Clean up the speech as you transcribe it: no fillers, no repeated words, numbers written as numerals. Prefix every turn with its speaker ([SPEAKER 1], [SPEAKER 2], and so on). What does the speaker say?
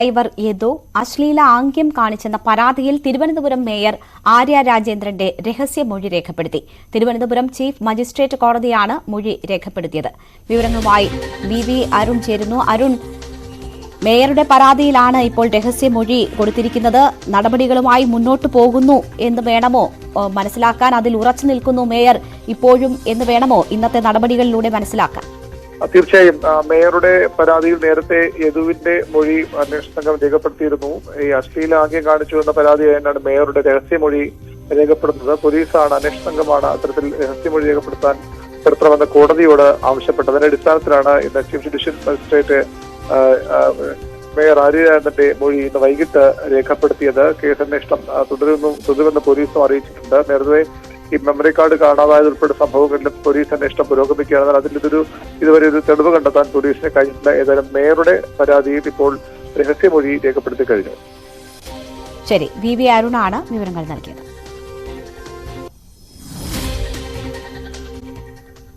[SPEAKER 1] Driver Yadu അശ്ലീല ആംഗ്യം കാണിച്ചെന്ന പരാതിയിൽ തിരുവനന്തപുരം മേയർ ആര്യ രാജേന്ദ്രന്റെ രഹസ്യമൊഴി രേഖപ്പെടുത്തി. തിരുവനന്തപുരം ചീഫ് മജിസ്ട്രേറ്റ് കോടതിയാണ് മൊഴി രേഖപ്പെടുത്തിയത്. വിവരങ്ങളുമായി വി അരുൺ ചേരുന്നു. അരുൺ, മേയറുടെ പരാതിയിലാണ് ഇപ്പോൾ രഹസ്യമൊഴി കൊടുത്തിരിക്കുന്നത്. നടപടികളുമായി മുന്നോട്ടു പോകുന്നു എന്ന് വേണമോ മനസ്സിലാക്കാൻ? അതിൽ ഉറച്ചു നിൽക്കുന്നു മേയർ ഇപ്പോഴും എന്ന് വേണമോ ഇന്നത്തെ നടപടികളിലൂടെ മനസ്സിലാക്കാൻ?
[SPEAKER 2] തീർച്ചയായും മേയറുടെ പരാതിയിൽ നേരത്തെ യദുവിന്റെ മൊഴി അന്വേഷണ സംഘം രേഖപ്പെടുത്തിയിരുന്നു. ഈ അശ്ലീല ആംഗ്യം കാണിച്ചു എന്ന പരാതിയായാണ് മേയറുടെ രഹസ്യമൊഴി രേഖപ്പെടുത്തുന്നത്. പോലീസാണ്, അന്വേഷണ സംഘമാണ് അത്തരത്തിൽ രഹസ്യമൊഴി രേഖപ്പെടുത്തണമെന്ന് കോടതിയോട് ആവശ്യപ്പെട്ടത്. അതിന്റെ അടിസ്ഥാനത്തിലാണ് ഇന്ന് ചീഫ് ജുഡീഷ്യൽ മജിസ്ട്രേറ്റ് മേയർ ആര്യരാജന്റെ മൊഴി ഇന്ന് വൈകിട്ട് രേഖപ്പെടുത്തിയത്. കേസ് അന്വേഷണം തുടരുമെന്ന് പോലീസും അറിയിച്ചിട്ടുണ്ട്. നേരത്തെ ഈ മെമ്മറി കാർഡ് കാണാതായത് ഉൾപ്പെടെ സംഭവങ്ങളിലും പോലീസ് അന്വേഷണം പുരോഗമിക്കുകയാണ്. അതിൽ ഇതുവരെ ഒരു തെളിവ് കണ്ടെത്താൻ പോലീസിന് കഴിഞ്ഞില്ല. ഏതായാലും മേയറുടെ പരാതിയിൽ ഇപ്പോൾ രഹസ്യമൊഴി രേഖപ്പെടുത്തി കഴിഞ്ഞു.
[SPEAKER 1] ശരി, വി അരുണാണ് വിവരങ്ങൾ നൽകിയത്.